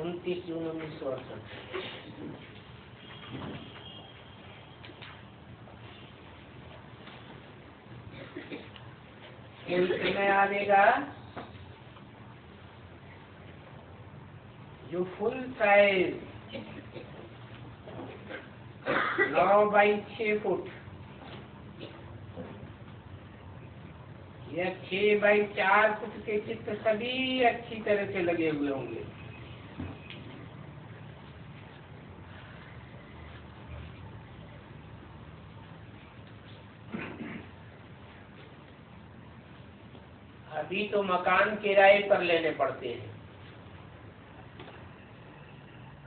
29 जून 1968। कोई समय आएगा जो फुल साइज 9 बाई 6 फुट या 6 बाई 4 फुट के चित्र सभी अच्छी तरह से लगे हुए होंगे। अभी तो मकान किराए पर लेने पड़ते हैं।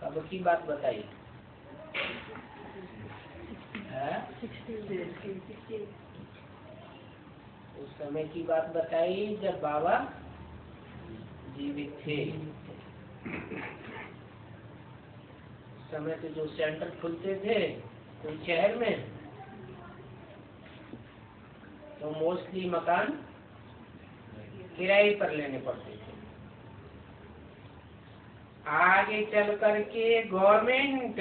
कब की बात बताइए? उस समय की बात बताई जब बाबा जीवित थे। उस समय तो जो सेंटर खुलते थे कोई शहर में, तो मोस्टली मकान किराए पर लेने पड़ते थे। आगे चल करके गवर्नमेंट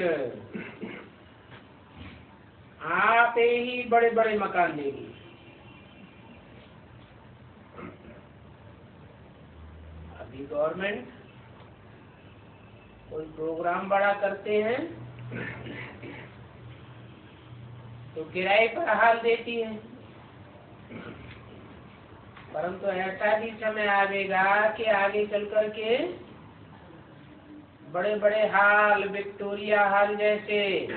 आप ही बड़े बड़े मकान देगी। अभी गवर्नमेंट कोई प्रोग्राम बड़ा करते हैं तो किराए पर हाल देती है, परंतु ऐसा भी समय आएगा कि आगे चल करके बड़े बड़े हाल, विक्टोरिया हाल जैसे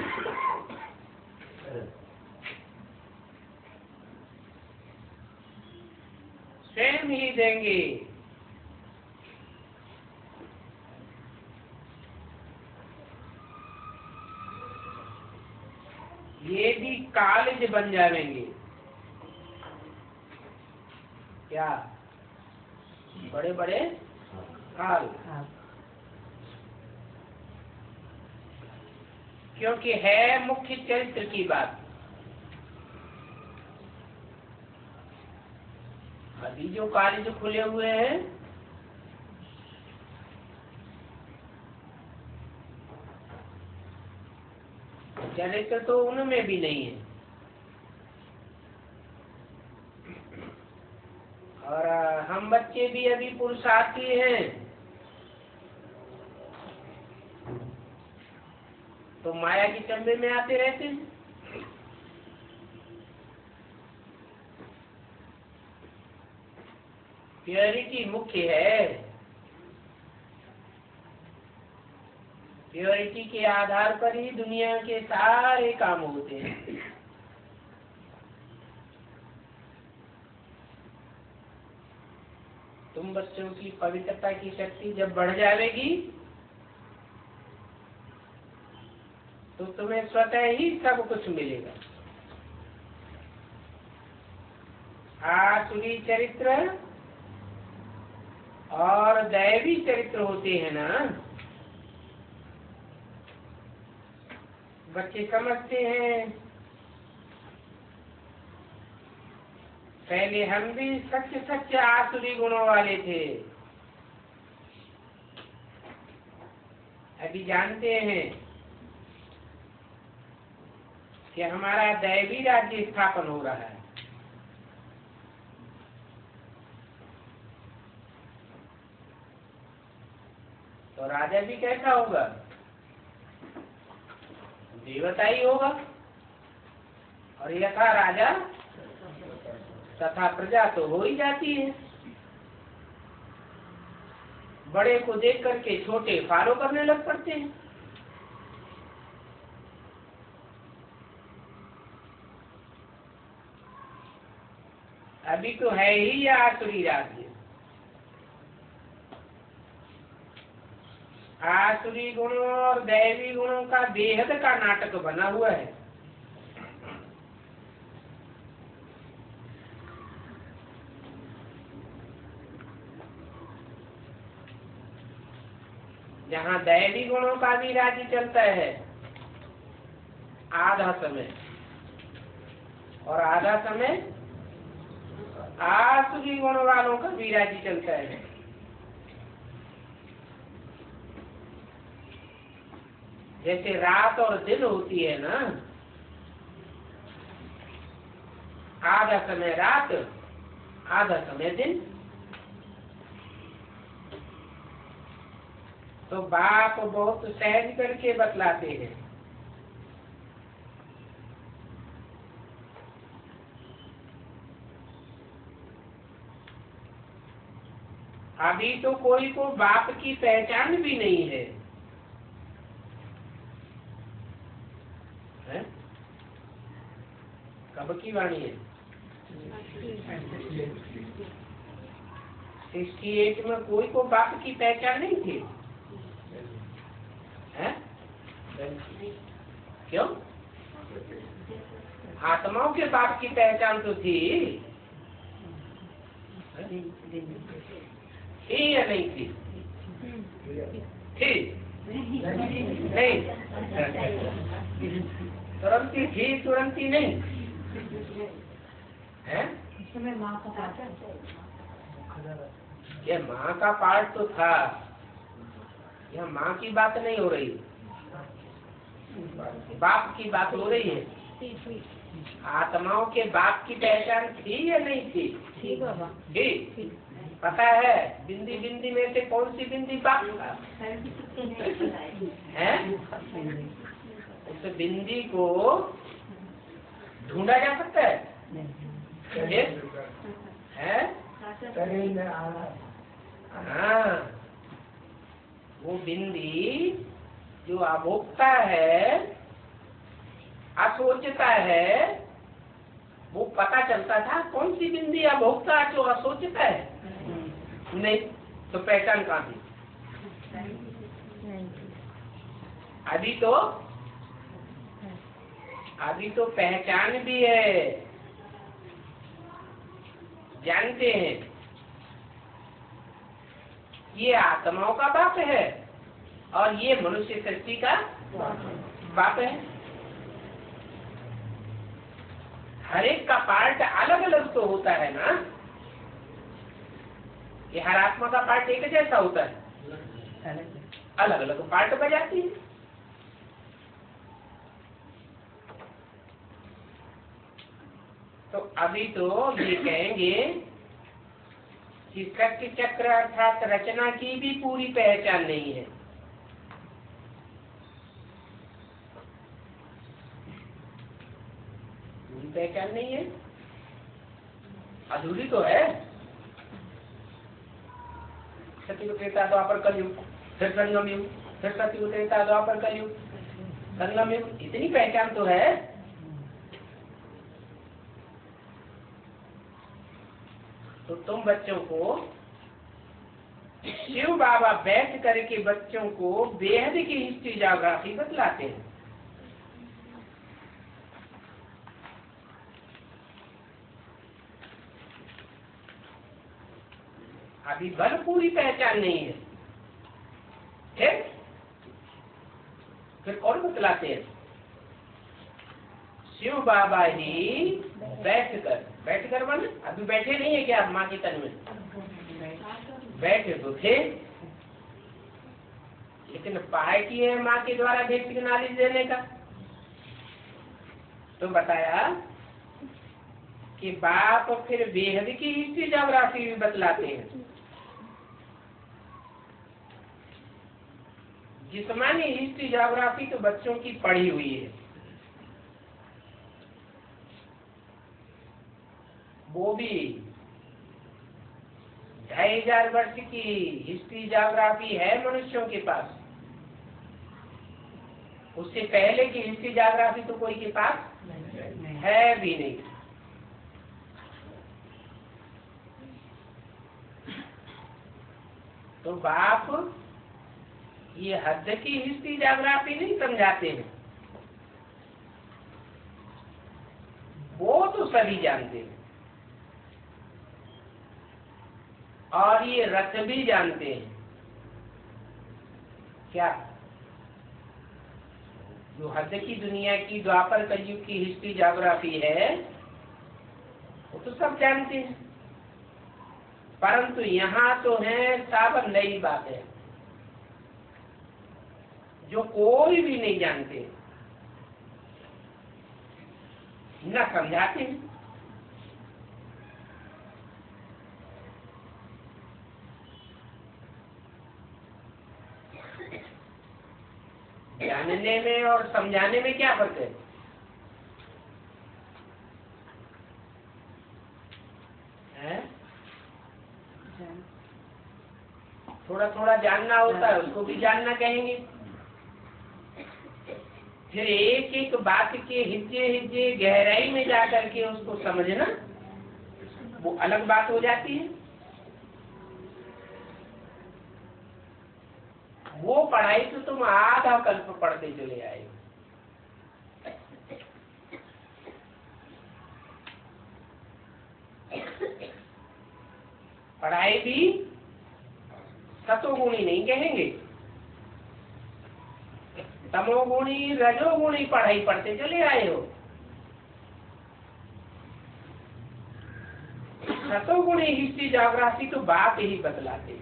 स्वयं ही देंगे। ये भी कॉलेज बन जाएंगे। क्या? बड़े बड़े हाल। क्योंकि है मुख्य चरित्र की बात। अभी जो कॉलेज खुले हुए हैं चरित्र तो उनमें भी नहीं है। और हम बच्चे भी अभी पुरुषार्थी हैं तो माया के चंबे में आते रहते हैं। प्योरिटी मुख्य है। प्योरिटी के आधार पर ही दुनिया के सारे काम होते हैं। तुम बच्चों की पवित्रता की शक्ति जब बढ़ जाएगी तो तुम्हें स्वतः ही सब कुछ मिलेगा। आसुरी चरित्र और दैवी चरित्र होते हैं ना। बच्चे समझते हैं पहले हम भी सच्चे सच्चे आसुरी गुणों वाले थे, अभी जानते हैं कि हमारा दैवी राज्य स्थापन हो रहा है। तो राजा भी कैसा होगा? देवता ही होगा। और यथा राजा तथा प्रजा तो हो ही जाती है। बड़े को देख करके छोटे फॉलो करने लग पड़ते हैं। अभी तो है ही यह आसुरी राज्य। आसुरी गुणों और दैवी गुणों का बेहद का नाटक बना हुआ है। जहाँ दैवी गुणों का भी राज्य चलता है आधा समय, और आधा समय आसुरी गुण वालों का भी राज्य चलता है। जैसे रात और दिन होती है ना, आधा समय रात, आधा समय दिन। तो बाप बहुत सहज करके बतलाते हैं। अभी तो कोई को बाप की पहचान भी नहीं है, है? कब की वाणी है? 68 में कोई को बाप की पहचान नहीं थी, है? क्यों? आत्माओं के बाप की पहचान तो थी, थी या नहीं थी? थी नहीं? तुरंती थी, तुरंती नहीं है? ये माँ का पार्ट तो था, यह माँ की बात नहीं हो रही, बाप की बात हो रही है। आत्माओं के बाप की पहचान थी या नहीं थी? थी। पता है बिंदी बिंदी में से कौन सी बिंदी बाप था? है? उस बिंदी को ढूंढा जा सकता है? है? हाँ, वो बिंदी जो अभोक्ता है, असोचता है, वो पता चलता था कौन सी बिंदी अभोक्ता जो असोचता है? नहीं, तो पहचान कहाँ थी? अभी तो पहचान भी है, जानते हैं ये आत्माओं का बाप है और ये मनुष्य सृष्टि का बाप है। हर एक का पार्ट अलग अलग तो होता है ना, कि हर आत्मा का पार्ट एक जैसा होता है? अलग अलग पार्ट बजाती है। तो अभी तो ये कहेंगे कि सत्य चक्र अर्थात रचना की भी पूरी पहचान नहीं है। पूरी पहचान नहीं है, अधूरी तो है। सत्युग त्रेता द्वापर कलयुग, फिर संगम युग, फिर सत्युग त्रेता द्वापर कलयुग, संगम युग, इतनी पहचान तो है। तो तुम बच्चों को, शिव बाबा बैठ करके बच्चों को बेहद की हिस्ट्री ज्योग्राफी बतलाते हैं। अभी बल पूरी पहचान नहीं है, ठीक? फिर कौन बतलाते हैं? शिव बाबा ही बैठकर बने। अभी बैठे नहीं है क्या माँ के तन में? बैठे तो थे, लेकिन पाए की है माँ के द्वारा बेसिक नॉलेज देने का। तो बताया कि बाप फिर बेहद की हिस्ट्री ज्योग्राफी भी बतलाते हैं। जिस्मानी हिस्ट्री ज्योग्राफी तो बच्चों की पढ़ी हुई है, वो भी 2500 वर्ष की हिस्ट्री ज्योग्राफी है मनुष्यों के पास। उससे पहले की हिस्ट्री ज्योग्राफी तो कोई के पास है भी नहीं। तो बाप ये हद की हिस्ट्री ज्योग्राफी नहीं समझाते हैं, वो तो सभी जानते हैं और ये रथ भी जानते हैं। क्या? जो हद की दुनिया की द्वापर कलयुग की हिस्ट्री ज्योग्राफी है वो तो सब जानते हैं, परंतु यहाँ तो है सब नई बात है। जो कोई भी नहीं जानते, न समझाते हैं। जानने में और समझाने में क्या फर्क है? थोड़ा थोड़ा जानना होता है, उसको भी जानना कहेंगे। फिर एक एक बात के हिज्जे हिज्जे गहराई में जाकर के उसको समझना, वो अलग बात हो जाती है। वो पढ़ाई तो तुम आधा कल्प पढ़ते चले आए। पढ़ाई भी सतोगुणी नहीं कहेंगे, तमोगुणी रजोगुणी पढ़ाई पढ़ते चले आए हो। सतोगुणी हिस्ट्री ज्योग्राफी तो बात ही बतलाते।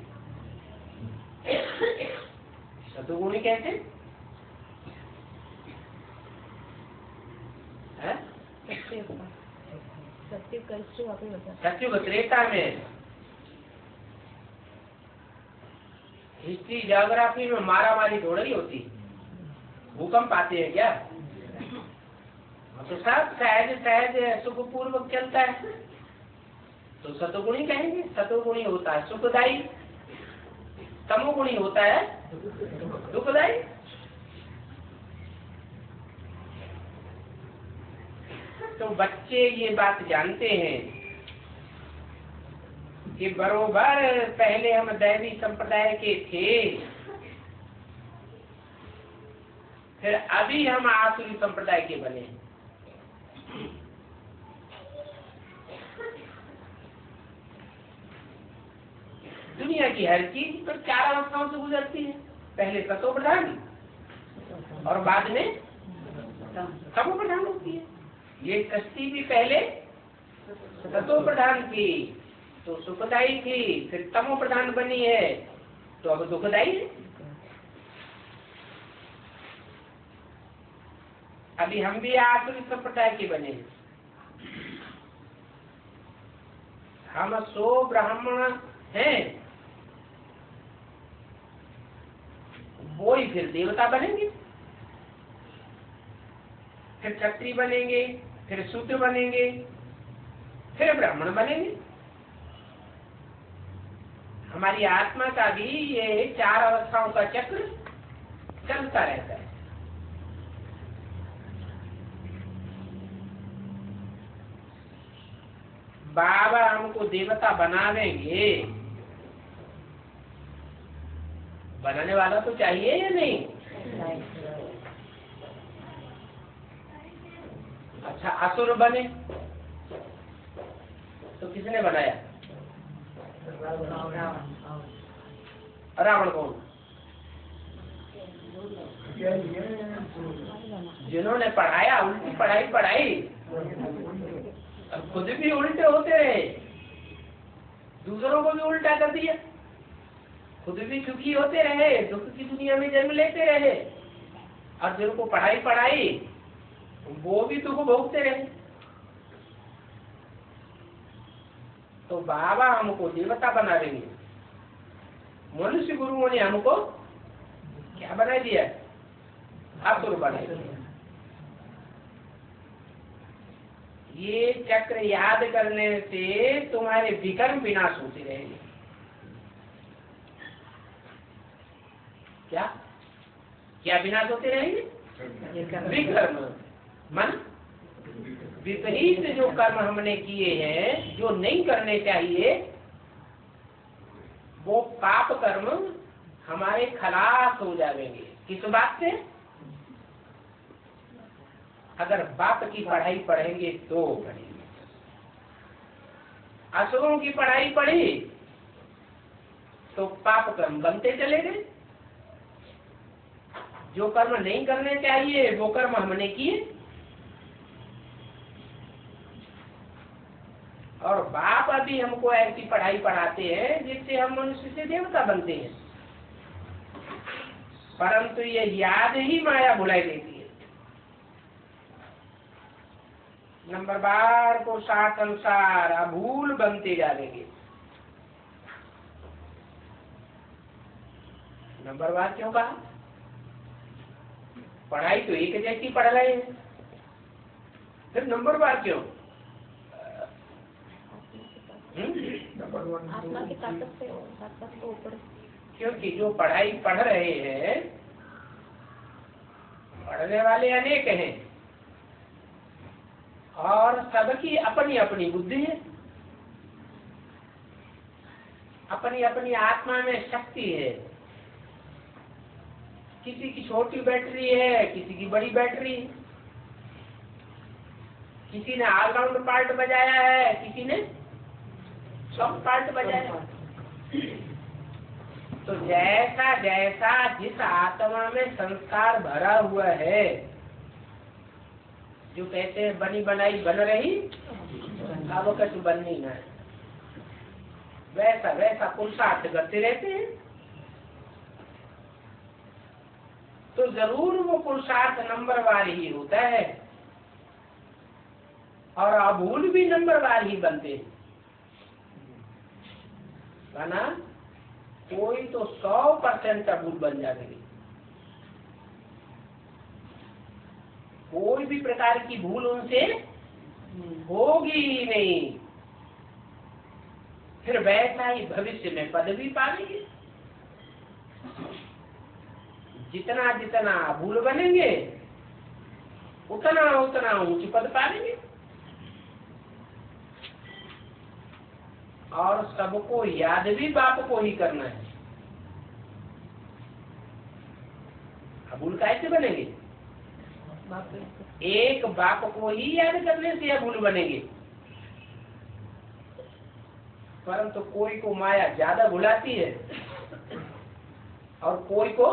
सतोगुणी कैसे है? सत्युग त्रेता में हिस्ट्री ज्योग्राफी में मारामारी थोड़ी ही होती, भूकंप आते हैं क्या? तो सब सहज सहज सुखपूर्वक चलता है, तो सतोगुणी कहेंगे। सतोगुणी होता है सुखदायी, तमोगुणी होता है दुखदायी। तो बच्चे ये बात जानते हैं कि बरोबर पहले हम दैवी संप्रदाय के थे, फिर अभी हम आसुरी संप्रदाय के बने। दुनिया की हर चीज तो 4 अवस्थाओं से गुजरती है, पहले सतो प्रधान और बाद में तमो प्रधान होती है। ये कश्ती भी पहले सतो प्रधान थी तो सुखदायी थी, फिर तमो प्रधान बनी है तो अब दुखदायी है। अभी हम भी आसुरी संप्रदाय के बने हैं। हम 100 ब्राह्मण हैं, वो ही फिर देवता बनेंगे, फिर क्षत्रिय बनेंगे, फिर शूद्र बनेंगे, फिर ब्राह्मण बनेंगे। हमारी आत्मा का भी ये 4 अवस्थाओं का चक्र चलता रहता है। बाबा हमको देवता बनावेंगे, बनाने वाला तो चाहिए या नहीं? अच्छा, असुर बने तो किसने बनाया? रावण कौन? जिन्होंने पढ़ाया, उल्टी पढ़ाई पढ़ाई, खुद भी उल्टे होते रहे, दूसरों को भी उल्टा कर दिया, खुद भी दुखी होते रहे, दुख की दुनिया में जन्म लेते रहे, और जिनको पढ़ाई पढ़ाई वो भी दुख भोगते रहे। तो बाबा हमको देवता बना देंगे। मनुष्य गुरुओं ने हमको क्या बना दिया? असुर बना दिया। ये चक्र याद करने से तुम्हारे विकर्म विनाश होते रहेंगे। क्या क्या विनाश होते रहेंगे? विकर्म मन विपरीत जो कर्म हमने किए हैं, जो नहीं करने चाहिए, वो पाप कर्म हमारे खलास हो जाएंगे। किस बात से? अगर बाप की पढ़ाई पढ़ेंगे तो पढ़ेंगे। असुरों की पढ़ाई पढ़ी तो पाप कर्म बनते चले गए। जो कर्म नहीं करने चाहिए वो कर्म हमने किए, और बाप अभी हमको ऐसी पढ़ाई पढ़ाते हैं जिससे हम मनुष्य से देवता बनते हैं। परंतु ये याद ही माया भुलाई देती है। नंबर बार को साथ अनुसार अभूल बनते जाएंगे। नंबर बार क्यों कहा? पढ़ाई तो एक जैसी पढ़ रहे हैं, फिर नंबर बार क्यों? आत्मा की ताकत से ऊपर। क्योंकि जो पढ़ाई पढ़ रहे हैं, पढ़ने वाले अनेक हैं और सबकी अपनी अपनी बुद्धि है, अपनी अपनी आत्मा में शक्ति है। किसी की छोटी बैटरी है, किसी की बड़ी बैटरी है, किसी ने ऑलराउंड पार्ट बजाया है, किसी ने सब पार्ट बजाया। तो जैसा जैसा जिस आत्मा में संस्कार भरा हुआ है, जो कहते हैं बनी बनाई बन रही अब कछु बननी ना, वैसा वैसा पुरुषार्थ करते रहते हैं। तो जरूर वो पुरुषार्थ नंबरवार ही होता है और अभूल भी नंबरवार ही बनते हैं। ना कोई तो 100% अभूल बन जाएंगे, कोई भी प्रकार की भूल उनसे होगी ही नहीं। फिर वैसा ही भविष्य में पद भी पाएंगे। जितना जितना भूल बनेंगे उतना उतना ऊंच पद पाएंगे और सबको याद भी बाप को ही करना है। अभूल कैसे बनेंगे? एक बाप को ही याद करने से अभूल बनेंगे। परंतु कोई को माया ज्यादा भुलाती है और कोई को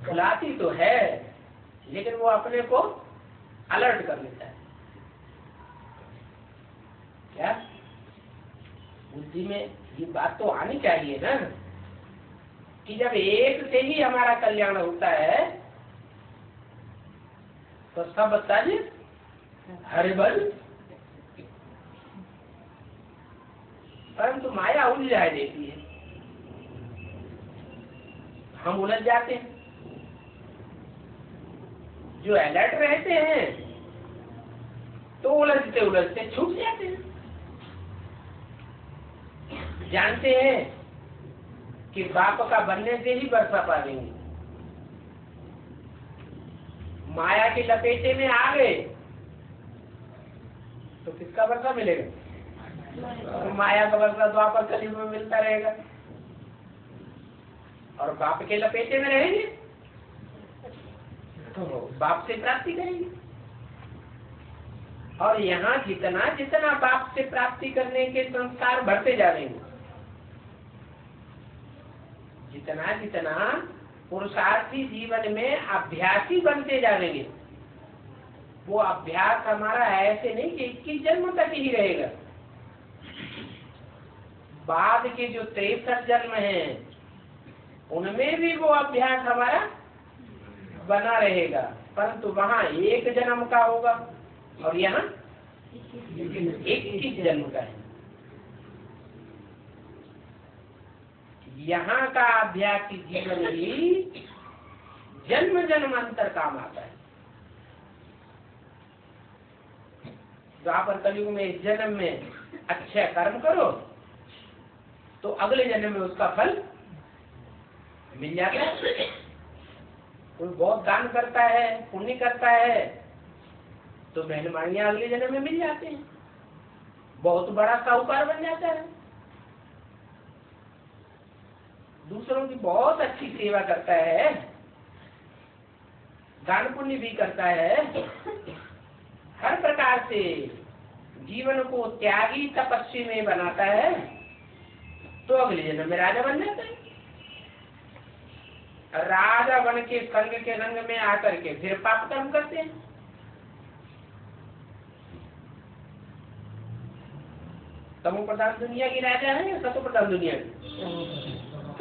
भुलाती तो है, लेकिन वो अपने को अलर्ट कर लेता है। क्या बुद्धि में ये बात तो आनी चाहिए ना कि जब एक से ही हमारा कल्याण होता है तो सब तज हरिबल। परंतु माया उलझा देती है, हम उलझ जाते हैं। जो अलर्ट रहते हैं तो उलझते उलझते छूट जाते हैं। जानते हैं कि बाप का बनने से ही वर्षा पाएंगे, माया के लपेटे में आ गए तो किसका वर्षा मिलेगा? तो माया का वर्षा द्वापर कलयुग में मिलता रहेगा। और बाप के लपेटे में रहेंगे तो बाप से प्राप्ति करेंगे। और यहाँ जितना जितना बाप से प्राप्ति करने के संस्कार बढ़ते जाएंगे, जितना जितना पुरुषार्थी जीवन में अभ्यासी बनते जाएंगे, वो अभ्यास हमारा ऐसे नहीं कि 21 जन्म तक ही रहेगा। बाद के जो 63 जन्म हैं उनमें भी वो अभ्यास हमारा बना रहेगा, परंतु वहाँ 1 जन्म का होगा और यहाँ 21 जन्म का है। यहाँ का आध्यात्मिक जीवन ही जन्म जन्मांतर काम आता है। द्वापर कलयुग में इस जन्म में अच्छा कर्म करो तो अगले जन्म में उसका फल मिल जाता है। कोई बहुत दान करता है, पुण्य करता है तो मेहमानियां अगले जन्म में मिल जाते हैं, बहुत बड़ा साहूकार बन जाता है। दूसरों की बहुत अच्छी सेवा करता है, दान पुण्य भी करता है, हर प्रकार से जीवन को त्यागी तपस्वी में बनाता है तो अगले जन्म में राजा बन जाता है। राजा बन के संग के रंग में आकर के फिर पाप कर्म करते हैं। तमो प्रधान दुनिया की राजा है या सतो प्रधान दुनिया की?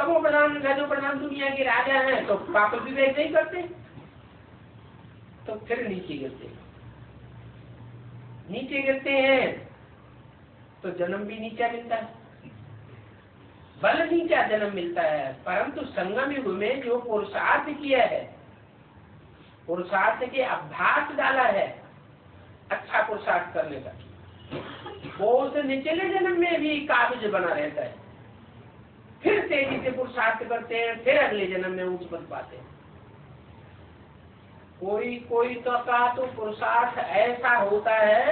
तमो प्रधान रजो प्रधान दुनिया के राजा हैं तो पाप भी वैसे ही करते, तो फिर नीचे गिरते हैं तो जन्म भी नीचा मिलता है, बल नीचा जन्म मिलता है। परंतु संगम युग में जो पुरुषार्थ किया है, पुरुषार्थ के अभ्यास डाला है, अच्छा पुरुषार्थ करने का, वो उस निचले जन्म में भी काबिज बना रहता है। फिर तेजी से पुरुषार्थ करते हैं, फिर अगले जन्म में ऊंच बन पाते हैं। कोई तो का तो पुरुषार्थ ऐसा होता है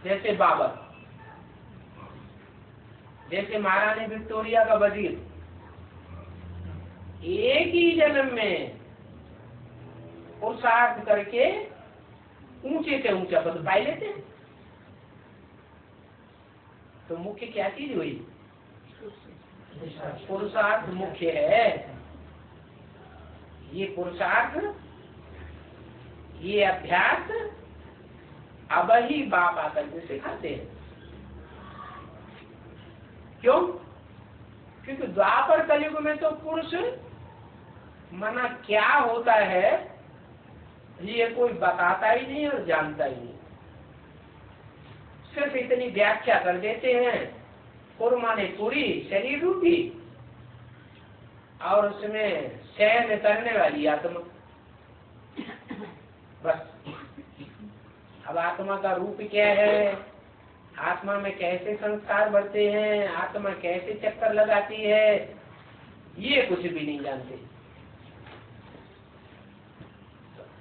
जैसे बाबर, जैसे महारानी विक्टोरिया का वजीर, एक ही जन्म में पुरुषार्थ करके ऊंचे से ऊंचा पद पाई लेते हैं। तो मुख्य क्या चीज हुई? पुरुषार्थ मुख्य है। ये पुरुषार्थ, ये अभ्यास अब ही बाप आकर के सिखाते हैं। क्यों? क्योंकि द्वापर कलयुग में तो पुरुष मना क्या होता है ये कोई बताता ही नहीं और जानता ही नहीं। सिर्फ इतनी व्याख्या कर देते हैं, पुर माने पूरी शरीर रूपी, और उसमें शयन करने वाली आत्मा, बस। अब आत्मा का रूप क्या है, आत्मा में कैसे संस्कार बढ़ते हैं, आत्मा कैसे चक्कर लगाती है, ये कुछ भी नहीं जानते।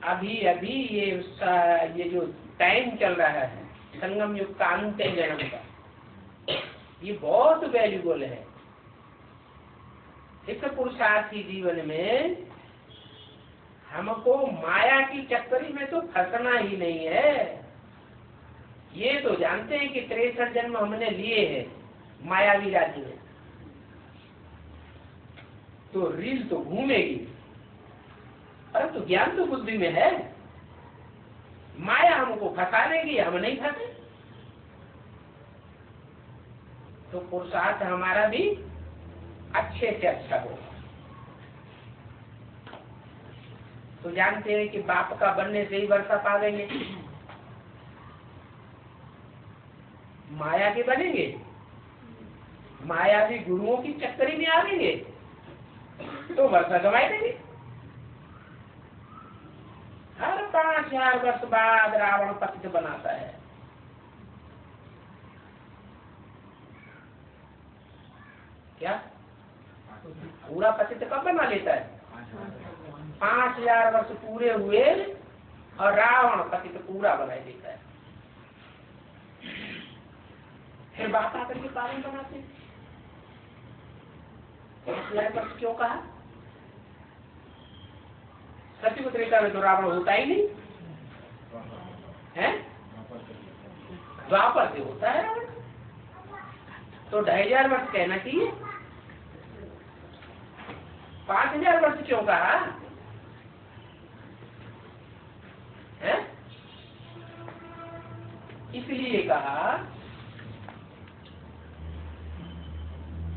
अभी ये जो टाइम चल रहा है संगम युग का अंतिम जन्म का, ये बहुत वैल्यूबल है। इस पुरुषार्थी जीवन में हमको माया की चक्करी में तो फंसना ही नहीं है। ये तो जानते हैं कि 63 जन्म हमने लिए हैं मायावी राज्य में, तो रील तो घूमेगी, परंतु ज्ञान तो बुद्धि में है। माया हमको फंसा देगी, हम नहीं फंसे। तो पुरुषार्थ हमारा भी अच्छे से अच्छा होगा। तो जानते हैं कि बाप का बनने से ही वर्षा पा देंगे, माया के बनेंगे, मायावी गुरुओं की चक्करी में आवेंगे तो वर्षा गवाई देंगे। हर 5000 वर्ष बाद रावण पतित बनाता है। क्या पूरा पतित कब बना लेता है? 5000 वर्ष पूरे हुए और रावण पतित पूरा बना देता है। फिर बात आकर के पालन बनाते हैं। 5000 वर्ष क्यों कहा? सत्युग त्रेता में तो रावण होता ही नहीं है, द्वापर से होता है रावण। तो 2500 वर्ष कहना चाहिए, 5000 वर्ष क्यों कहा है? इसलिए कहा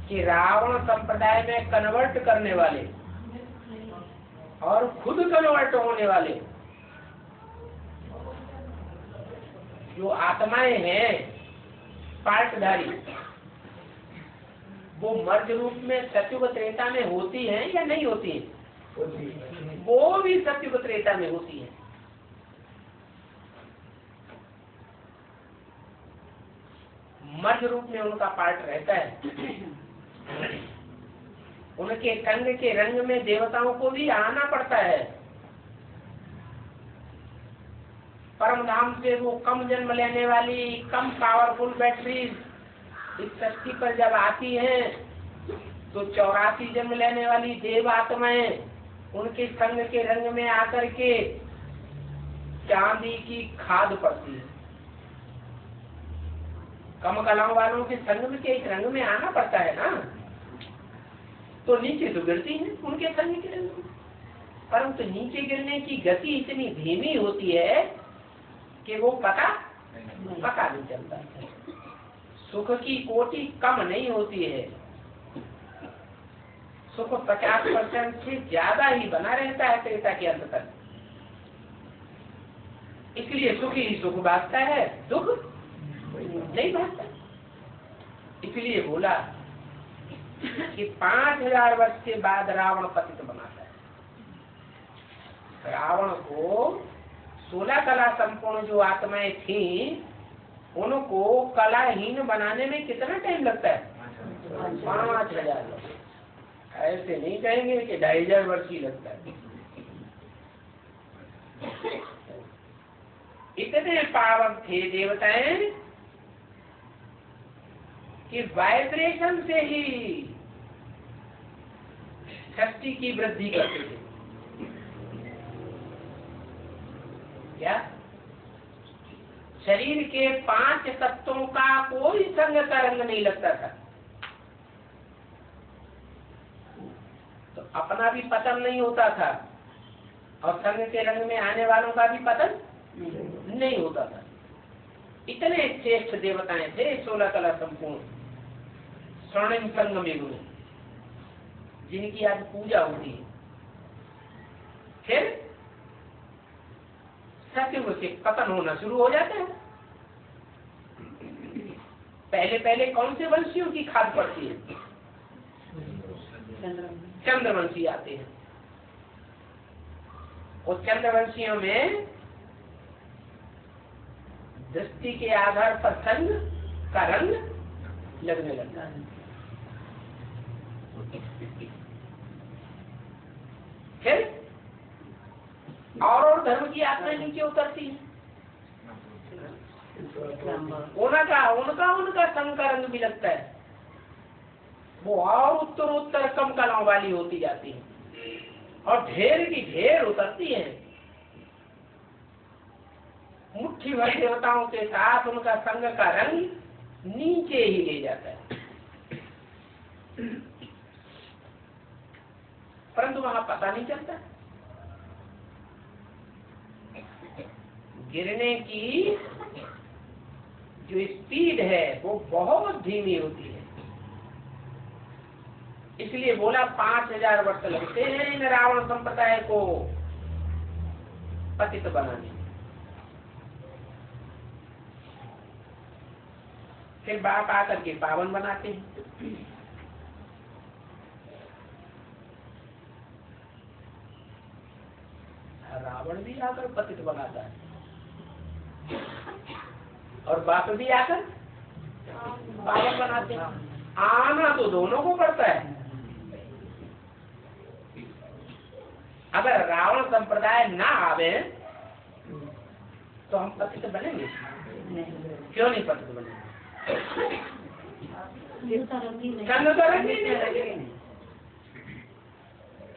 कि रावण संप्रदाय में कन्वर्ट करने वाले और खुद कन्वर्ट होने वाले जो आत्माएं हैं पार्टधारी, वो मर्ज रूप में सत्युग त्रेता में होती हैं या नहीं होती हैं? वो भी सत्युग त्रेता में होती हैं। मर्ज रूप में उनका पार्ट रहता है। उनके कंग के रंग में देवताओं को भी आना पड़ता है। परम धाम से वो कम जन्म लेने वाली, कम पावरफुल बैटरीज इस सृष्टि पर जब आती हैं तो 84 जन्म लेने वाली देव आत्माएं उनके संग के रंग में आकर के चांदी की खाद पड़ती है। कम कलाओं वालों के संग में के एक रंग में आना पड़ता है ना, तो नीचे तो गिरती है उनके संग के रंग में। परंतु नीचे गिरने की गति इतनी धीमी होती है कि वो पता नहीं चलता। सुख की कोटि कम नहीं होती है, सुख 50% से ज्यादा ही बना रहता है त्रेता के अंत तक। इसलिए सुख ही सुख भागता है, दुख नहीं भागता। इसलिए बोला कि 5000 वर्ष के बाद रावण पतित बनाता है। रावण को 16 कला संपूर्ण जो आत्माएं थी उनको कलाहीन बनाने में कितना टाइम लगता है? 5000 वर्ष। ऐसे नहीं कहेंगे कि 2500 वर्ष ही लगता है। इतने पावन थे देवताएं कि वाइब्रेशन से ही शक्ति की वृद्धि करते थे। क्या शरीर के 5 तत्वों का कोई संग का रंग नहीं लगता था, तो अपना भी पतन नहीं होता था और संग के रंग में आने वालों का भी पतन नहीं होता था। इतने श्रेष्ठ देवताएं थे 16 कला संपूर्ण स्वर्णिम संगम युग में, जिनकी आज पूजा होती है। फिर सतयुग से पतन होना शुरू हो जाता है। पहले पहले कौन से वंशियों की खाद पड़ती है? चंद्रवंशी आते हैं। उस चंद्रवंशियों में दृष्टि के आधार पर संग का रंग लगने लगता है। फिर और धर्म की आत्माएं नीचे उतरती है। उनका संग का रंग भी लगता है। वो और उत्तरोत्तर कम कलाओं वाली होती जाती है और ढेर की ढेर उतरती है। मुट्ठी भर देवताओं के साथ उनका संग का रंग नीचे ही ले जाता है। परंतु वहां पता नहीं चलता। गिरने की जो स्पीड है वो बहुत धीमी होती है। इसलिए बोला 5000 वर्ष लगते हैं इन रावण संप्रदाय को पतित बनाने। फिर बाप आकर के पावन बनाते हैं। रावण भी आकर पतित बनाता है और बाप भी आकर पावन बनाते हैं। आना तो दोनों को पड़ता है। अगर रावण संप्रदाय ना आवे तो हम पतित बनेंगे? क्यों नहीं पतित बनेंगे?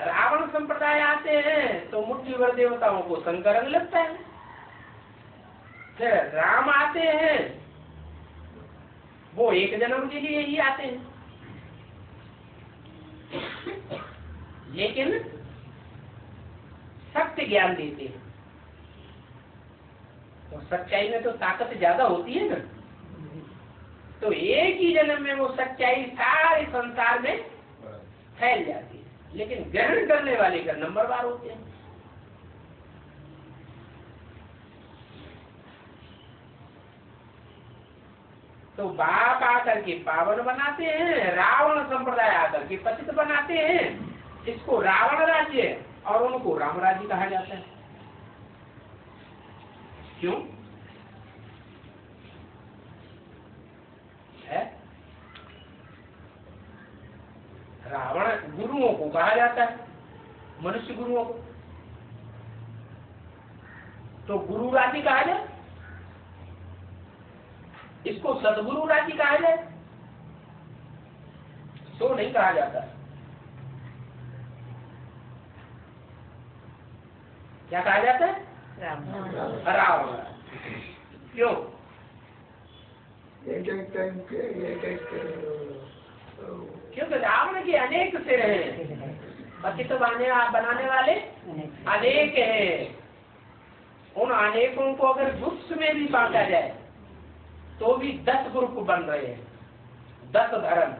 रावण संप्रदाय आते हैं तो मुट्ठी भर देवताओं को संग का रंग लगता है। फिर राम आते हैं, वो एक जन्म के लिए ही आते हैं, लेकिन सत्य ज्ञान देते हैं। तो सच्चाई में तो ताकत ज्यादा होती है ना, तो एक ही जन्म में वो सच्चाई सारे संसार में फैल जाती है। लेकिन ग्रहण करने वाले का नंबरवार होते हैं। तो बाप आकर के पावन बनाते हैं, रावण संप्रदाय आकर के पतित बनाते हैं। इसको रावण राज्य और उनको राम राज्य कहा जाता है। क्यों है? रावण गुरुओं को कहा जाता है, मनुष्य गुरुओं को। तो गुरु राज्य कहा जाए, इसको सदगुरु राज्य कहा जाए तो नहीं कहा जाता। क्या कहा जाता है? रावण। क्यों? क्योंकि रावण के अनेक सिर हैं, पतित बनाने वाले अनेक हैं। उन अनेकों को अगर ग्रुप्स में भी बांटा जाए तो भी 10 ग्रुप बन रहे हैं, 10 धर्म।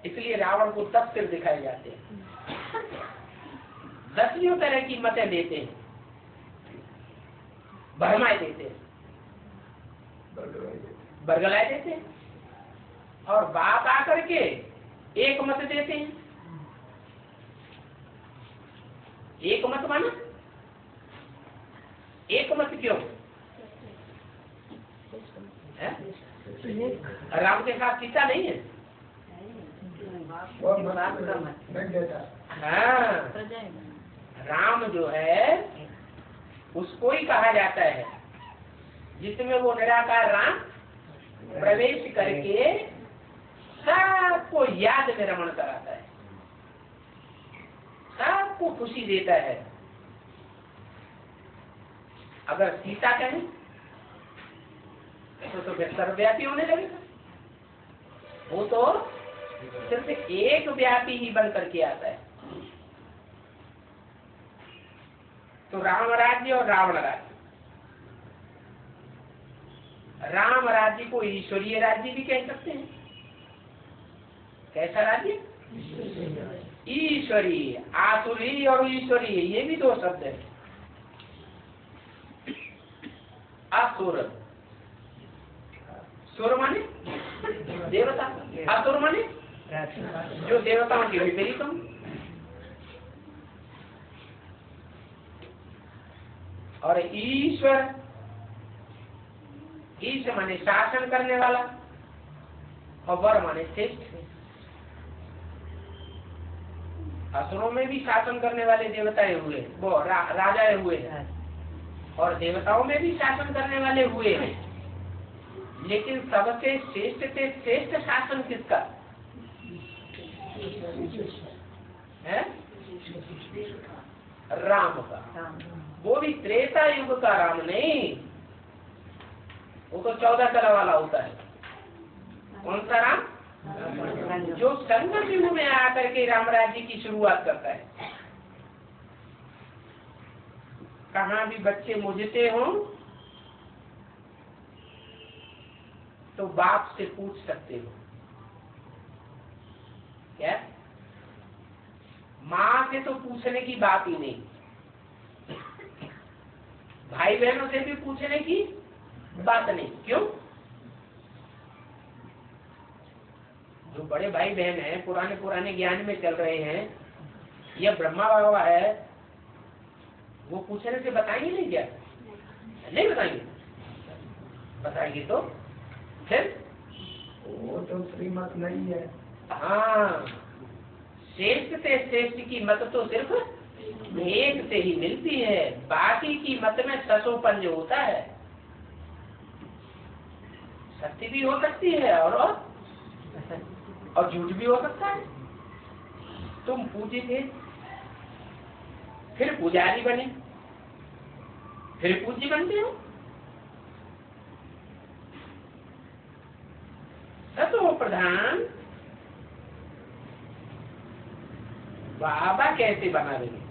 इसलिए रावण को 10 सिर दिखाए जाते हैं, 10 तरह की मतें देते हैं, भरमाए देते हैं, बरगलाए देते हैं, और बाप आकर के एक मत देते हैं। एक मत माना, एक मत क्यों है? राम के साथ सीता नहीं है। हाँ, राम जो है उसको ही कहा जाता है जिसमें वो निराकार राम प्रवेश करके सबको याद में रमण कराता है, सबको खुशी देता है। अगर सीता कहें तो फिर सर्वव्यापी होने लगेगा। वो तो सिर्फ एक व्यापी ही बन करके आता है। तो राम राज्य और रावण राज्य, राम राज्य को ईश्वरीय राज्य भी कह सकते हैं। कैसा राज्य? ईश्वरीय। आसुरी और ईश्वरीय ये भी 2 शब्द है। असुर, सुर माने देवता, असुर माने जो देवताओं की विपरीत हो। और ईश्वर, ईश माने शासन करने वाला, और वर माने श्रेष्ठ। असुरों में भी शासन करने वाले देवताएं हुए, वो राजाएं हुए हैं, और देवताओं में भी शासन करने वाले हुए हैं। लेकिन सबसे श्रेष्ठ से श्रेष्ठ शासन किसका है? राम का। वो भी त्रेता युग का राम नहीं, वो तो 14 कला वाला होता है। कौन सा राम? जो संगम युग में आकर के राम राज्य की शुरुआत करता है। कहाँ भी बच्चे मुझते हों तो बाप से पूछ सकते हो। क्या? माँ से तो पूछने की बात ही नहीं, भाई बहनों से भी पूछने की बात नहीं। क्यों? जो बड़े भाई बहन हैं, पुराने ज्ञान में चल रहे हैं, या ब्रह्मा बाबा है, वो पूछने से बताएंगे नहीं क्या? नहीं बताएंगे। बताएंगे तो फिर वो तो श्रीमत नहीं है। हाँ, श्रेष्ठ से श्रेष्ठ की मत तो सिर्फ एक से ही मिलती है। बाकी की मत में ससोपन जो होता है, सत्य भी हो सकती है और झूठ भी हो सकता है। तुम पूजे थे, फिर पुजारी बने, फिर पूज्य बनते हो। सतो प्रधान बाबा कैसे बना देंगे?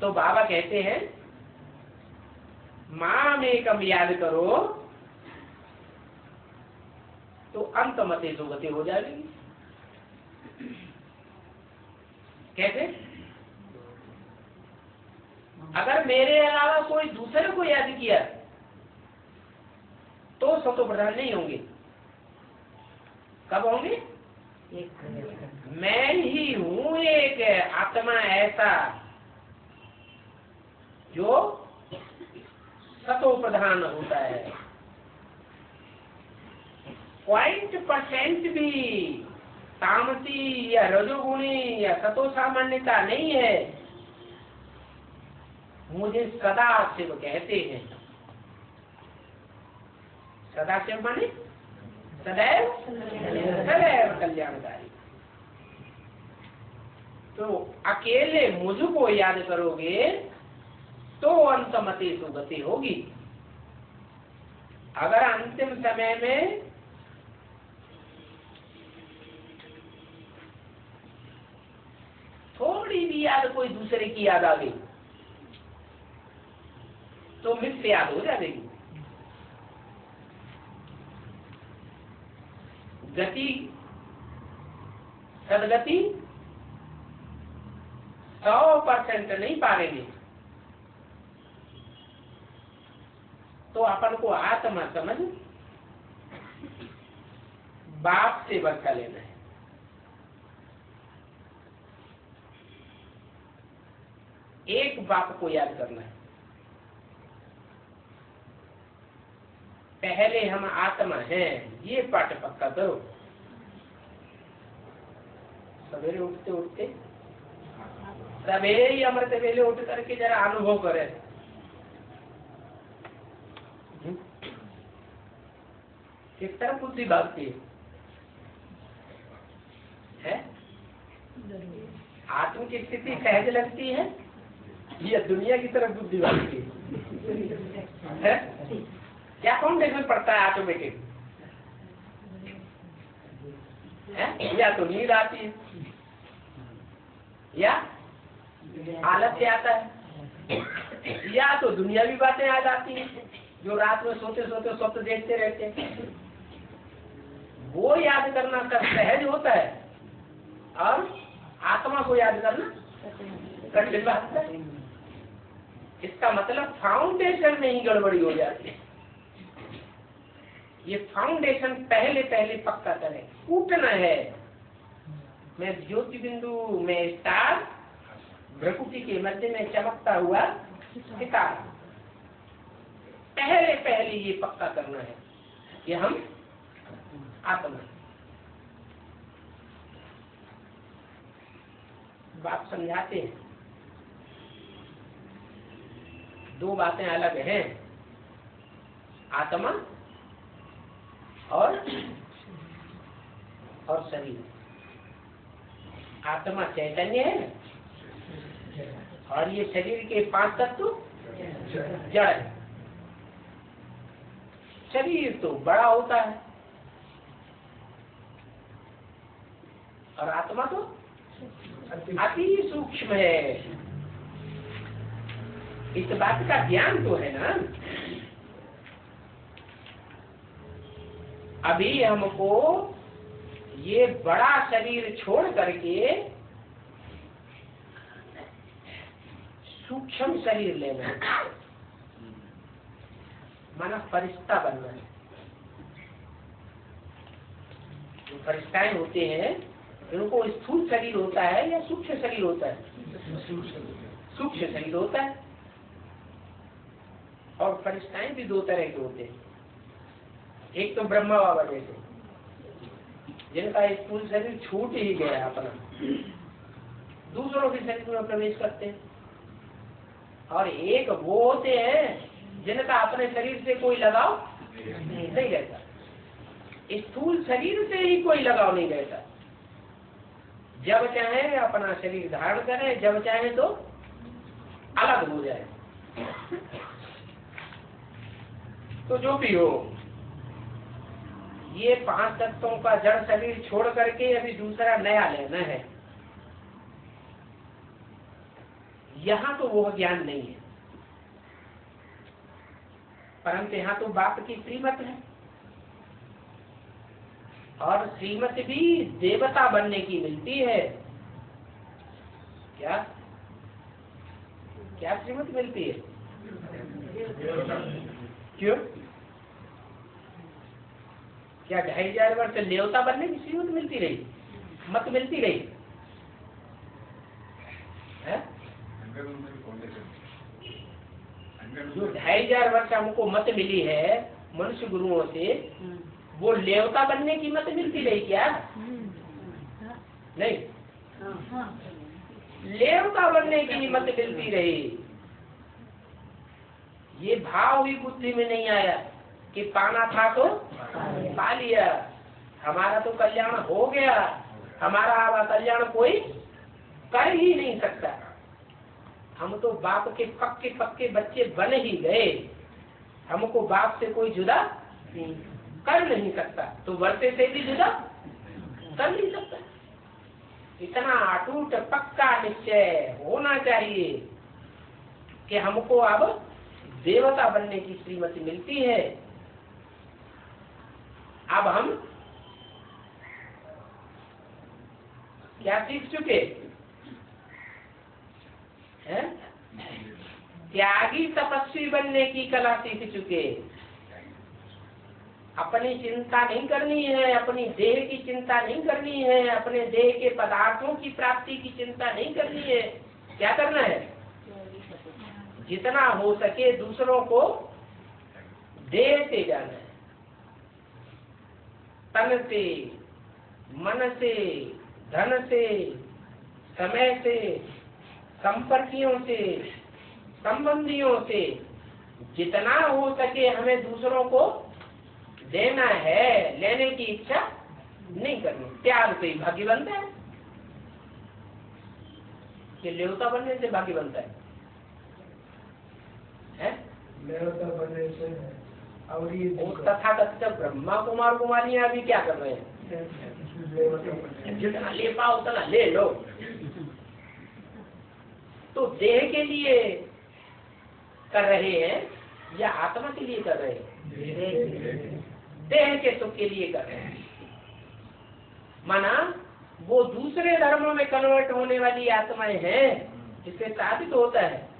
तो बाबा कहते हैं मां में कम याद करो तो अंत मते सुगति हो जाएगी। कैसे? अगर मेरे अलावा कोई दूसरे को याद किया तो सतो प्रधान नहीं होंगे। कब होंगे? मैं ही हूं एक आत्मा ऐसा जो सतो प्रधान होता है। 0% भी तामसी या रजोगुणी या सतो सामान्यता नहीं है। मुझे सदाशिव कहते हैं। सदाशिव माने सदैव सदैव कल्याणकारी। तो अकेले मुझको याद करोगे तो अंतमति सुगति होगी। अगर अंतिम समय में थोड़ी भी याद कोई दूसरे की याद आ गई तो मिथ्या याद हो जाएगी। गति सदगति 100% नहीं पाएंगे तो अपन को आत्मा समझ बाप से बदला लेना है। एक बाप को याद करना है। पहले हम आत्मा हैं, ये पाठ पक्का करो। सवेरे उठते उठते सवेरे ही अमृत वेले उठ करके जरा अनुभव करें। किस तरह बुद्धि भागती है? आत्म की स्थिति सहज लगती है या दुनिया की तरफ बुद्धि भागती है? क्या फाउंडेशन पड़ता है ऑटोमेटिक? या तो नींद आती है या आलस्य आता है या तो दुनियावी बातें आ जाती हैं जो रात में सोते सोते स्वप्न देखते रहते हैं। वो याद करना सब सहज होता है और आत्मा को याद करना कठिन बात है। इसका मतलब फाउंडेशन में ही गड़बड़ी हो जाती है। ये फाउंडेशन पहले पहले पक्का करें, टूटना है। मैं ज्योति बिंदु में स्टार, भ्रकुटी के मध्य में चमकता हुआ सितारा, पहले पहले ये पक्का करना है कि हम आत्मा। बात समझाते हैं, दो बातें अलग हैं, आत्मा और शरीर। आत्मा चैतन्य है और ये शरीर के 5 तत्व जड़ है। शरीर तो बड़ा होता है और आत्मा तो अति सूक्ष्म है। इस बात का ज्ञान तो है ना। अभी हमको ये बड़ा शरीर छोड़ करके सूक्ष्म शरीर लेना है, माना फरिश्ता बनना है। जो फरिश्ताएं होते हैं उनको स्थूल शरीर होता है या सूक्ष्म शरीर होता है? सूक्ष्म शरीर होता है। और फरिश्ताएं भी 2 तरह के होते हैं। एक तो ब्रह्मा बाबा जैसे, जिनका स्थूल शरीर छूट ही गया अपना, दूसरों के शरीर में प्रवेश करते हैं। और एक वो होते हैं जिनका अपने शरीर से कोई लगाव नहीं रहता, स्थूल शरीर से ही कोई लगाव नहीं रहता। जब चाहे अपना शरीर धारण करे, जब चाहे तो अलग हो जाए। तो जो भी हो, ये 5 तत्वों का जड़ शरीर छोड़ करके अभी दूसरा नया लेना है। यहाँ तो वो ज्ञान नहीं है, परंतु यहाँ तो बाप की श्रीमत है। और श्रीमत भी देवता बनने की मिलती है। क्या क्या श्रीमत मिलती है? क्यों? क्या 2500 वर्ष देवता बनने की श्रीमत मिलती रही, मत मिलती रही है? जो 2500 वर्ष हमको मत मिली है मनुष्य गुरुओं से, वो देवता बनने की मत मिलती रही क्या? नहीं, देवता बनने की मत मिलती रही। ये भाव ही बुद्धि में नहीं आया कि पाना था तो पा लिया, हमारा तो कल्याण हो गया, हमारा कल्याण कोई कर ही नहीं सकता। हम तो बाप के पक्के पक्के बच्चे बन ही गए, हमको बाप से कोई जुदा कर नहीं सकता, तो वर्षे से भी जुदा कर नहीं सकता। इतना अटूट पक्का निश्चय होना चाहिए कि हमको अब देवता बनने की श्रीमति मिलती है। अब हम क्या सीख चुके हैं? त्यागी तपस्वी बनने की कला सीख चुके। अपनी चिंता नहीं करनी है, अपनी देह की चिंता नहीं करनी है, अपने देह के पदार्थों की प्राप्ति की चिंता नहीं करनी है। क्या करना है? जितना हो सके दूसरों को देते जाना है, तन से, मन से, धन से, समय से, संपर्कियों से, संबंधियों से जितना हो सके हमें दूसरों को देना है। लेने की इच्छा नहीं करनी। प्यार से ही भाग्य बनता है। कि लेवता बनने से भाग्य बनता है? लेवता बनने से और ये तथाकथित ब्रह्मा कुमार कुमारियां अभी क्या कर रहे हैं? जितना ले पाओ उतना ले लो। तो देह के लिए कर रहे हैं या आत्मा के लिए कर रहे हैं? देह के सुख के लिए कर रहे हैं। माना वो दूसरे धर्मों में कन्वर्ट होने वाली आत्माएं हैं। इससे साबित होता है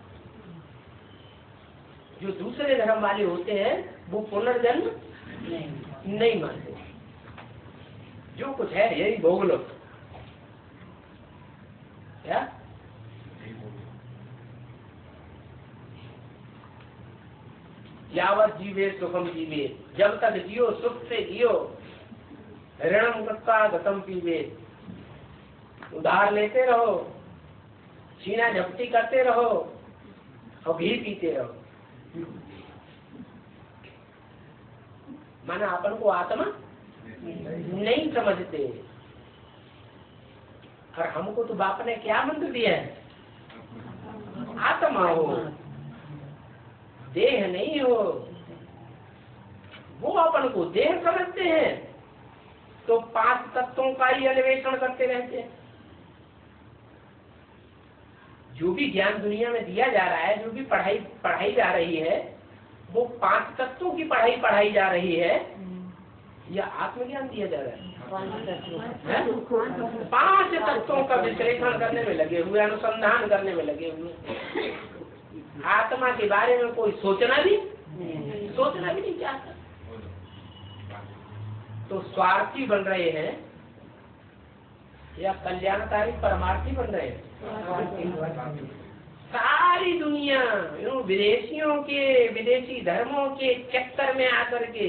जो दूसरे धर्म वाले होते हैं वो पुनर्जन्म नहीं मानते। जो कुछ है यही भोग लो। क्या यावत जीवे सुखम जीवे, जब तक जियो सुख से जियो। ऋणम कृत्वा गतम पीवे, उधार लेते रहो, छीना झपटी करते रहो और घी पीते रहो। माना अपन को आत्मा नहीं समझते। और हमको तो बाप ने क्या मंत्र दिया है? आत्मा हो, देह नहीं हो। वो अपन को देह समझते हैं तो 5 तत्वों का ही अन्वेषण करते रहते हैं। जो भी ज्ञान दुनिया में दिया जा रहा है, जो भी पढ़ाई जा रही है, वो 5 तत्वों की पढ़ाई जा रही है या आत्मज्ञान दिया जा रहा है? 5 तत्वों का विश्लेषण करने में लगे हुए, अनुसंधान करने में लगे हुए। आत्मा के बारे में कोई सोचना भी नहीं चाहता। तो स्वार्थी बन रहे हैं या कल्याणकारी परमार्थी बन रहे हैं? सारी दुनिया विदेशियों के, विदेशी धर्मों के चक्कर में आकर के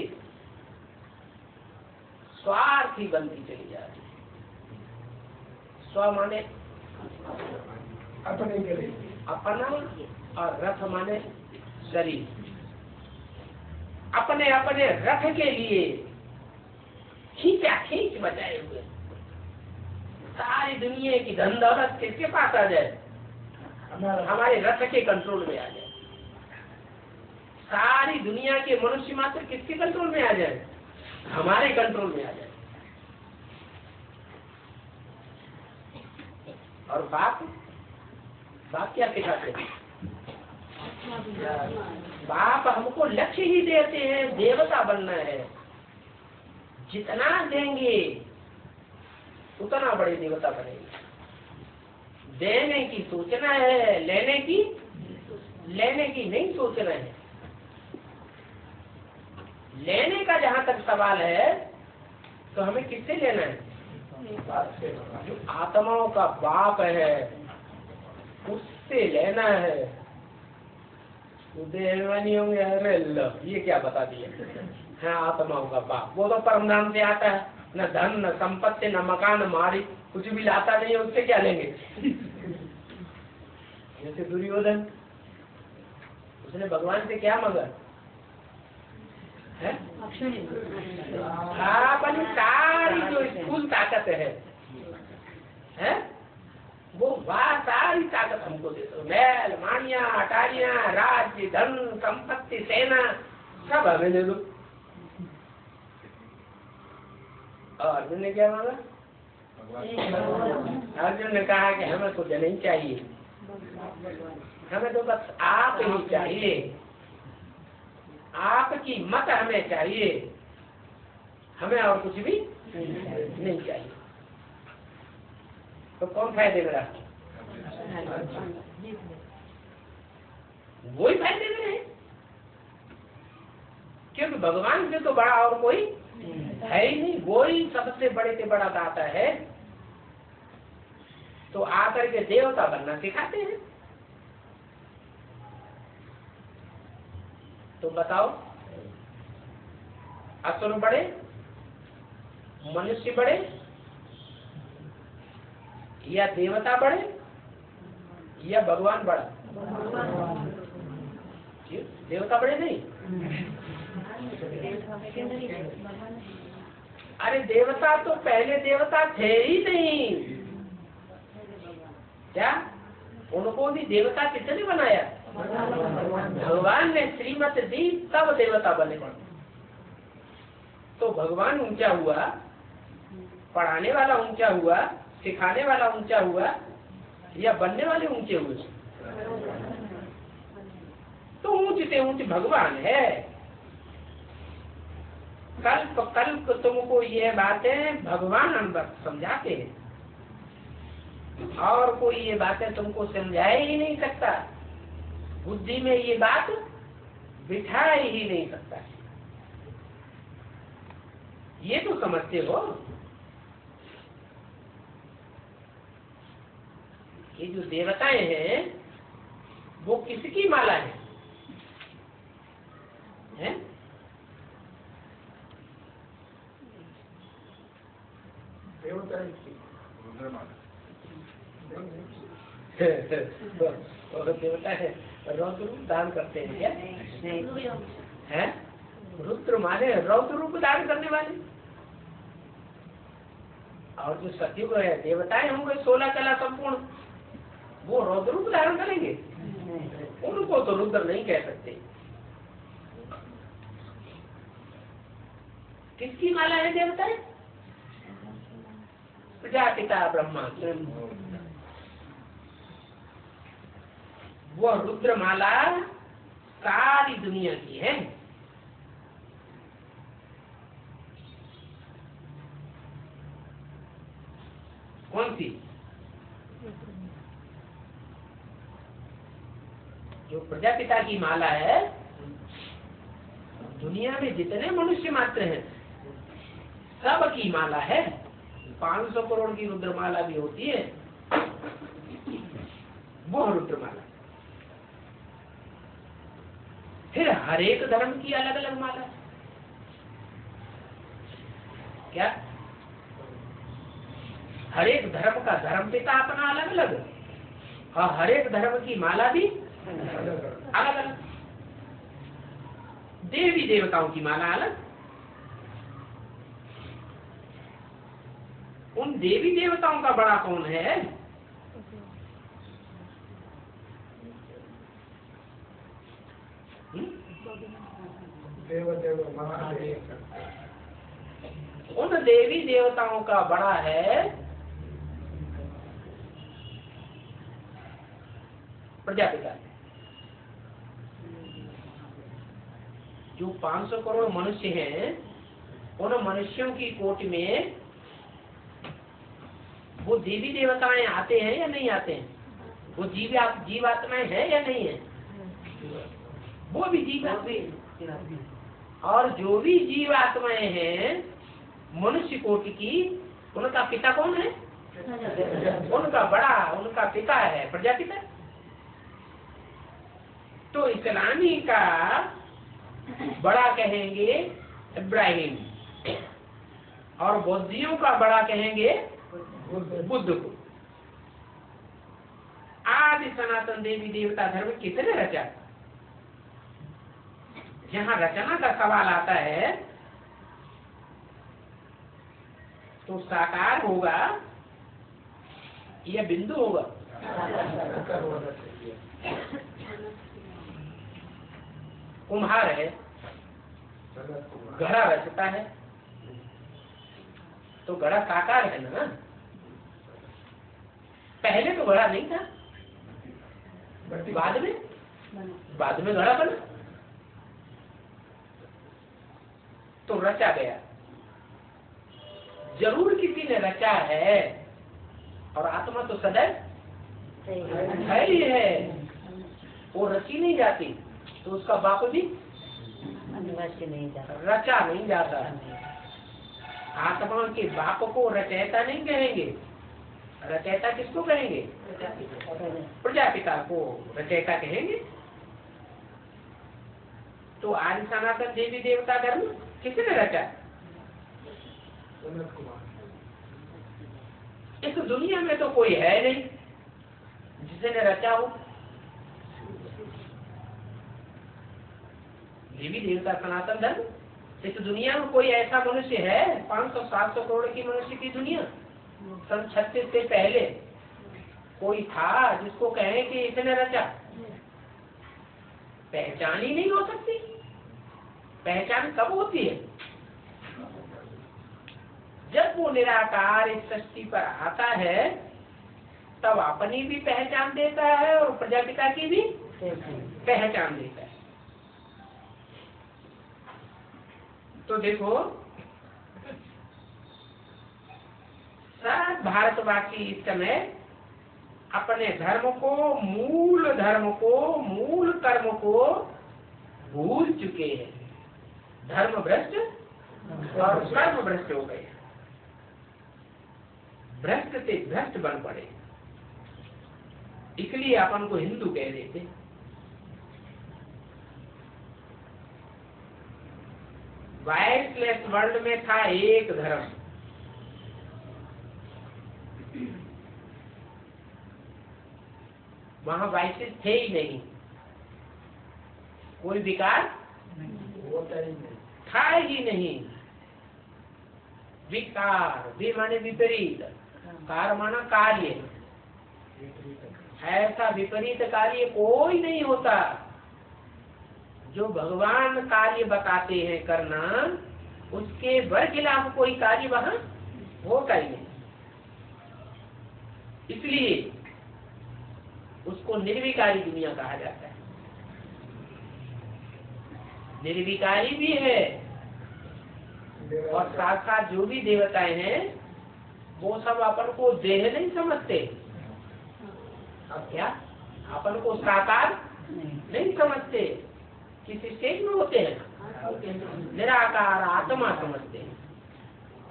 स्वार्थी बनती चली जा रही है। स्व माने अपने के लिए, अपना, और रथ माने शरीर। अपने अपने रथ के लिए खींचा खींच बचाए हुए। सारी दुनिया की धन दौलत किसके पास आ जाए? हमारे रथ के कंट्रोल में आ जाए। सारी दुनिया के मनुष्य मात्र किसके कंट्रोल में आ जाए? हमारे कंट्रोल में आ जाए। और बाप क्या सिखाते हैं? बाप हमको लक्ष्य ही देते हैं, देवता बनना है। जितना देंगे उतना बड़े देवता बनेंगे। देने की सोचना है, लेने की नहीं सोचना है। लेने का जहाँ तक सवाल है तो हमें किससे लेना है? जो आत्माओं का बाप है उससे लेना है। देवानी होंगे, अरे लो ये क्या बता दिया। हाँ, आत्माओं का बाप वो तो परमधाम से आता है। न धन, न संपत्ति, न मकान, मारी कुछ भी लाता नहीं है। उससे क्या लेंगे? जैसे दुर्योधन, उसने भगवान से क्या मांगा है? अपनी सारी जो स्थूल ताकत है वो सारी ताकत हमको दे दो। बैल, मानिया, अटारियां, राज्य, धन, संपत्ति, सेना सब हमें दे दो। और अर्जुन ने क्या मांगा? अर्जुन ने कहा कि हमें कुछ नहीं चाहिए, हमें तो बस आप ही चाहिए। आपकी मत हमें चाहिए, हमें और कुछ भी नहीं चाहिए। तो कौन फायदे में रहा? वही फायदे में है, क्योंकि भगवान से तो बड़ा और कोई है ही नहीं, वो ही सबसे बड़े से बड़ा दाता है। तो आकर के देवता बनना सिखाते हैं। तो बताओ, असुर बड़े, मनुष्य बड़े, या देवता बड़े, या भगवान बड़ा? देवता बड़े नहीं। अरे देवता तो पहले देवता थे ही नहीं, क्या उनको भी देवता किसने बनाया? भगवान ने श्रीमत दी तब देवता बने। तो भगवान ऊंचा हुआ, पढ़ाने वाला ऊंचा हुआ, सिखाने वाला ऊंचा हुआ, या बनने वाले ऊंचे हुए? तो ऊंच से ऊंच भगवान है। कल्प कल्प तुमको ये बातें भगवान समझाते हैं, और कोई ये बातें तुमको समझाए ही नहीं सकता, बुद्धि में ये बात बिठा ही नहीं सकता। ये तो समझते हो, ये जो देवताएं हैं वो किसकी माला है? देवता है, रौद्र रूप दान करते हैं क्या? है रुद्र माने रौद्र रूप दान करने वाले। और जो सतयुग है, देवताएं होंगे 16 कला संपूर्ण, वो रौद्र रूप धारण करेंगे? उनको तो रुद्र नहीं कह सकते। किसकी माला है देवताएं? प्रजापिता ब्रह्मा। वो रुद्र माला सारी दुनिया की है। कौन सी? जो प्रजापिता की माला है, दुनिया में जितने मनुष्य मात्र हैं सब की माला है। 500 करोड़ की रुद्रमाला भी होती है, वो रुद्रमाला। फिर हर एक धर्म की अलग अलग माला है। क्या? हर एक धर्म का धर्म पिता अपना अलग अलग, और हर एक धर्म की माला भी अलग अलग। देवी देवताओं की माला अलग। उन देवी देवताओं का बड़ा कौन है? देव महादेव। उन देवी देवताओं का बड़ा है प्रजापिता। जो 500 करोड़ मनुष्य हैं, उन मनुष्यों की कोटि में वो देवी देवताएं आते हैं या नहीं आते हैं? वो जीवात्माएं हैं या नहीं है? वो भी जीवात्मा। और जो भी जीवात्माएं हैं मनुष्य कोटि की, उनका पिता कौन है? उनका बड़ा, उनका पिता है प्रजापिता। तो इस्लामी का बड़ा कहेंगे इब्राहिम, और बौद्धियों का बड़ा कहेंगे बुद्ध को। आदि सनातन देवी देवता धर्म किसने रचा? जहाँ रचना का सवाल आता है तो साकार होगा या बिंदु होगा? कुम्हार है, घड़ा रचता है, तो घड़ा साकार है ना। पहले तो घड़ा नहीं था, बाद में घड़ा बना, तो रचा गया। जरूर किसी ने रचा है, और आत्मा तो सदैव है ही है, वो रची नहीं जाती, तो उसका बाप भी रचा नहीं जाता। आत्मा के बाप को रचयिता नहीं कहेंगे। रचयिता किसको कहेंगे? प्रजापिता को रचयिता कहेंगे। तो आदि सनातन देवी देवता धर्म किसने रचा? इस दुनिया में तो कोई है नहीं जिसने रचा हो। देवी देवता सनातन धर्म, इस दुनिया में कोई ऐसा मनुष्य है? 500-700 करोड़ की मनुष्य की दुनिया, सन 36 से पहले कोई था जिसको कहें कि इसने रचा? पहचान ही नहीं हो सकती। पहचान कब होती है? जब वो निराकार इस सृष्टि पर आता है, तब अपनी भी पहचान देता है और प्रजापिता की भी पहचान देता है। तो देखो, सब भारतवासी इस समय अपने धर्म को, मूल कर्म को भूल चुके हैं। धर्म भ्रष्ट और कर्म भ्रष्ट हो गए, भ्रष्ट से भ्रष्ट बन पड़े। इसलिए अपन को हिंदू कह देते। वायरलेस वर्ल्ड में था एक धर्म, वहां वाइसेस थे ही नहीं, कोई विकार था ही नहीं। विकार, वे माने विपरीत, कार माना कार्य, ऐसा विपरीत कार्य कोई नहीं होता। जो भगवान कार्य बताते हैं करना, उसके बरखिलाफ कोई कार्य वहां होता ही नहीं। इसलिए उसको निर्विकारी दुनिया कहा जाता है। निर्विकारी भी है, और साथ साथ जो भी देवताएं हैं वो सब अपन को देह नहीं समझते। अब क्या अपन को साकार नहीं समझते? किस स्टेज में होते हैं? निराकार आत्मा समझते हैं।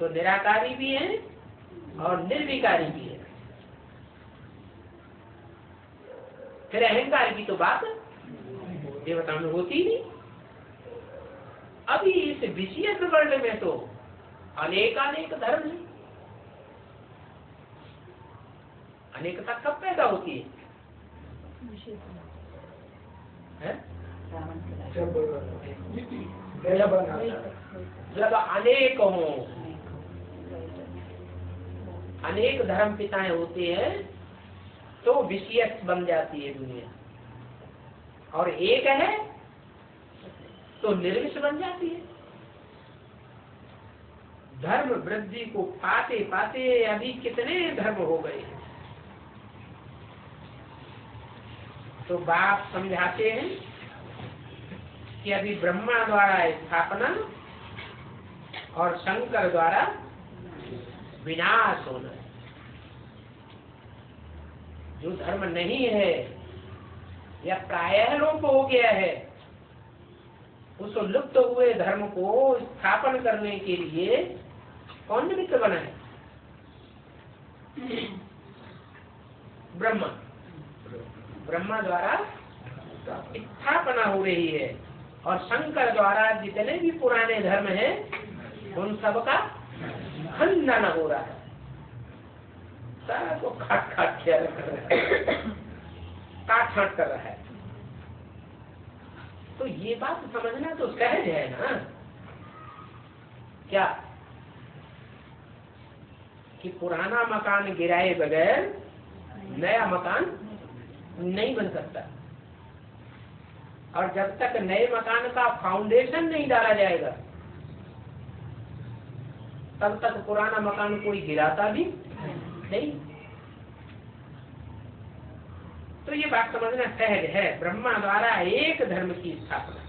तो निराकारी भी है और निर्विकारी भी है। फिर अहंकार की तो बात देवता में होती ही नहीं। अभी इस विषय वर्ल्ड में तो अनेक धर्म है। अनेकता कब पैदा होती है? जब अनेक हों, अनेक धर्म पिताएं होते हैं तो विषय बन जाती है दुनिया, और एक है तो निर्विष बन जाती है। धर्म वृद्धि को पाते पाते अभी कितने धर्म हो गए। तो बाप समझाते हैं कि अभी ब्रह्मा द्वारा स्थापना और शंकर द्वारा विनाश होना है। जो धर्म नहीं है या प्रायः लोप हो गया है, उस लुप्त हुए धर्म को स्थापन करने के लिए कौन निमित्त बना है? ब्रह्मा। ब्रह्मा द्वारा स्थापना हो रही है, और शंकर द्वारा जितने भी पुराने धर्म हैं उन सब का खंडन हो रहा है। सारा को काट काट कर रहा है। तो ये बात समझना तो सहज है ना, क्या कि पुराना मकान गिराए बगैर नया मकान नहीं बन सकता, और जब तक नए मकान का फाउंडेशन नहीं डाला जाएगा तब तक पुराना मकान कोई गिराता भी नहीं। तो ये बात समझना सहज है। ब्रह्मा द्वारा एक धर्म की स्थापना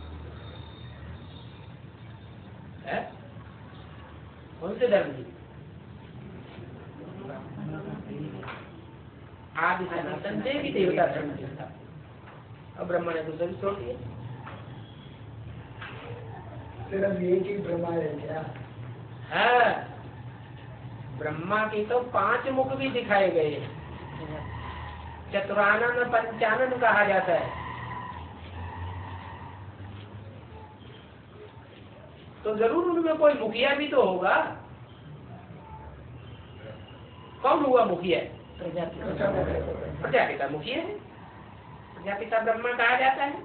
है। कौन से धर्म की? आदि सनातन देवी देवता संचित था। अब ब्रह्मा ने तो सभी छोड़ दिया। सिर्फ एक ही ब्रह्मा है क्या? है, ब्रह्मा के तो 5 मुख भी दिखाए गए, चतुरानन पंचानन कहा जाता है। तो जरूर उनमें कोई मुखिया भी तो होगा। कौन हुआ मुखिया? प्रजापिता मुखिया है। प्रजापिता ब्रह्मा कहा जाता है।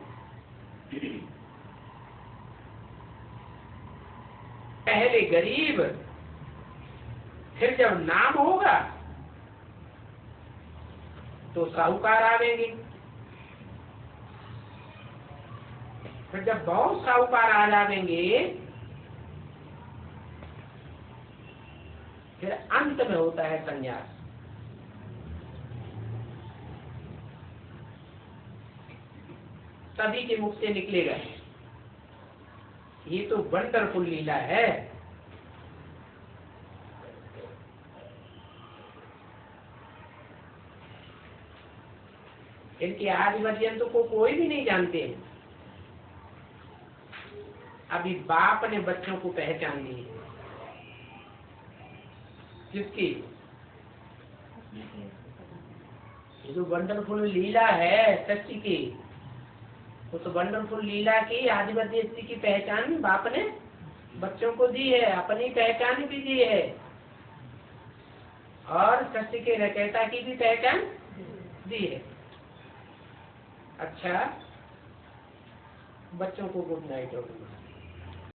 पहले गरीब, फिर जब नाम होगा तो साहूकार आवेंगे, फिर जब बहुत साहूकार आ जाएंगे फिर अंत में होता है संन्यास। सभी के मुख से निकलेगा, ये तो वंडरफुल लीला है। इनके आदि पर्यंत को कोई भी नहीं जानते। अभी बाप ने बच्चों को पहचान ली। किसकी? ये जो वंडरफुल लीला है सृष्टि की, उस वंडरफुल लीला की आदिवासी की पहचान बाप ने बच्चों को दी है, अपनी पहचान भी दी है और सृष्टि के रचयिता की भी पहचान दी है। अच्छा, बच्चों को गुड नाइट और